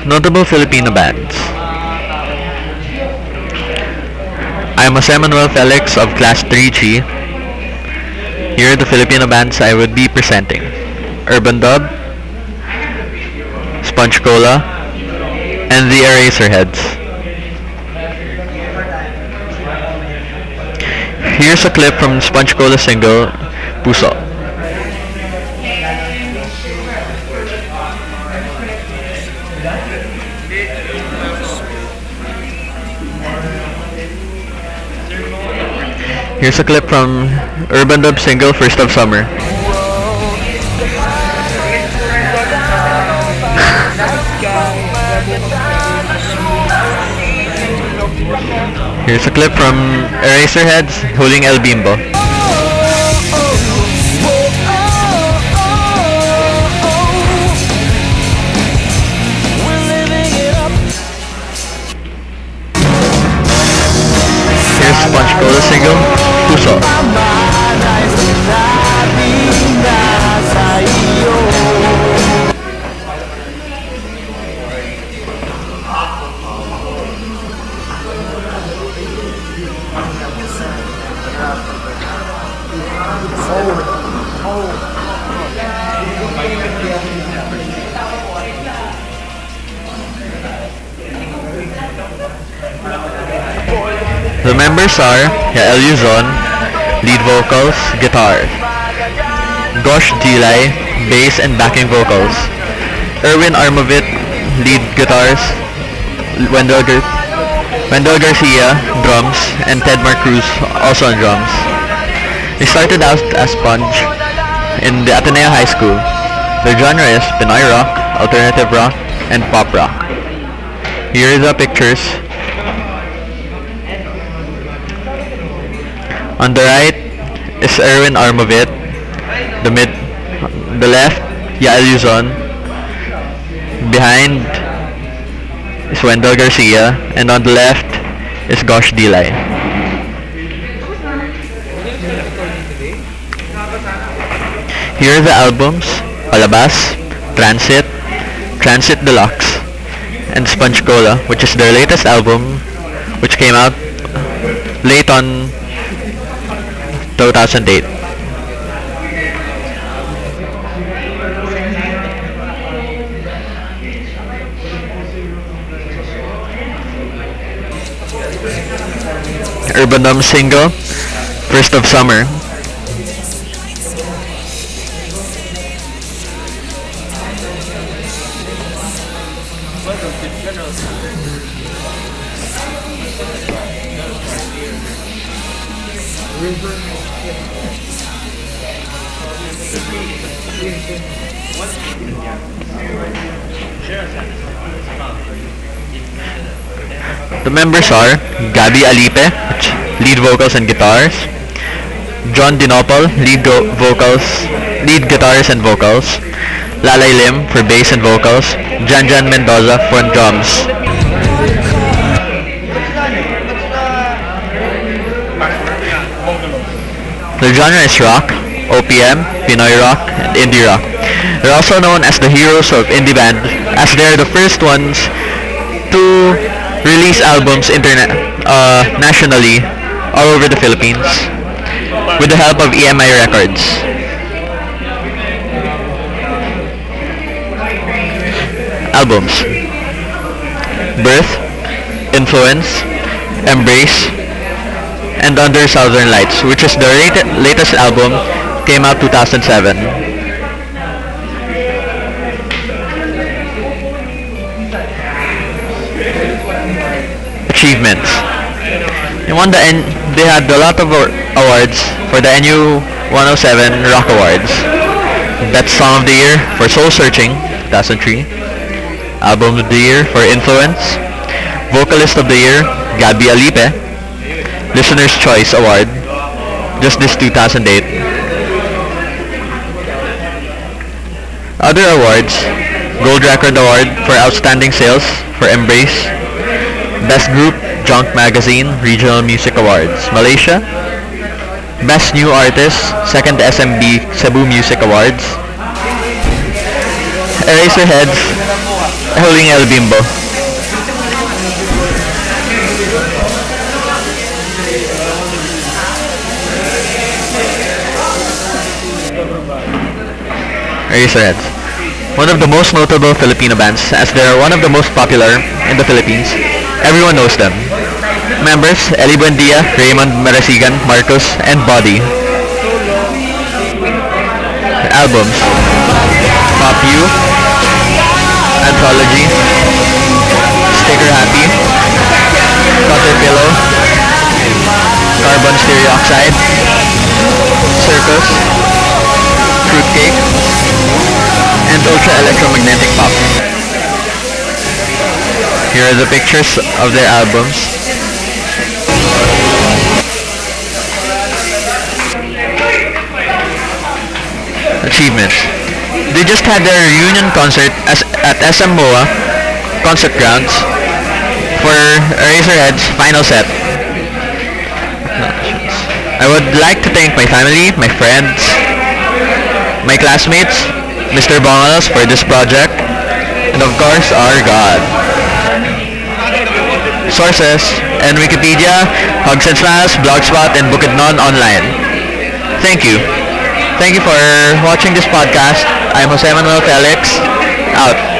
Notable Filipino bands. I am Jose Manuel Felix of Class 3G. Here are the Filipino bands I would be presenting. Urban Dub, Sponge Cola, and the Eraserheads. Here's a clip from Sponge Cola single, Puso. Here's a clip from Urban Dub single, First of Summer. Here's a clip from Eraserheads, Huling El Bimbo. Here's Sponge Cola single, Puso. The members are Yael Yuzon, lead vocals, guitar; Gosh Gilay, bass and backing vocals; Erwin Armovit, lead guitars; Wendell Garcia, drums; and Ted Marcruz, also on drums. They started out as Sponge in the Ateneo High School. Their genre is Pinoy rock, alternative rock, and pop rock. Here are the pictures. On the right is Erwin Armovit. The left, Yael Yuzon. Behind is Wendell Garcia, and on the left is Gosh Dilay. Here are the albums: Palabas, Transit, Transit Deluxe, and Sponge Cola, which is their latest album, which came out late on 2008. Urban Dub single, First of Summer. The members are Gabby Alipe, lead vocals and guitars; John Dinopol, lead guitars and vocals; Lalay Lim for bass and vocals; Jan Mendoza for drums. The genre is rock, OPM, Pinoy rock, and indie rock. They're also known as the heroes of indie band, as they're the first ones to release albums nationally all over the Philippines with the help of EMI Records. Albums: Birth, Influence, Embrace, and Under Southern Lights, which is the latest album, came out 2007. Achievements. They had a lot of awards for the NU 107 Rock Awards. Best Song of the Year for Soul Searching, 2003. Album of the Year for Influence. Vocalist of the Year, Gabby Alipe. Listener's Choice Award, just this 2008. Other awards: Gold Record Award for Outstanding Sales for Embrace. Best Group, Junk Magazine Regional Music Awards, Malaysia. Best New Artist, 2nd SMB Cebu Music Awards. Eraserheads, Huling El Bimbo. Eraserheads. One of the most notable Filipino bands, as they are one of the most popular in the Philippines. Everyone knows them. Members, Eli Buendia, Raymond Marasigan, Marcos, and Body. Albums: Pop You, Anthology, Sticker Happy, Caterpillar, Carbon Stereoxide, Circus, Fruitcake, and Ultra Electromagnetic Pop. Here are the pictures of their albums. Achievements. They just had their reunion concert at SM MOA Concert Grounds for Eraserhead's final set. I would like to thank my family, my friends, my classmates, Mr. Bongalos for this project, and of course our God. Sources: and Wikipedia, Hugs and Smiles, Blogspot, and Bukidnon Online. Thank you. Thank you for watching this podcast. I'm Jose Manuel Felix. Out.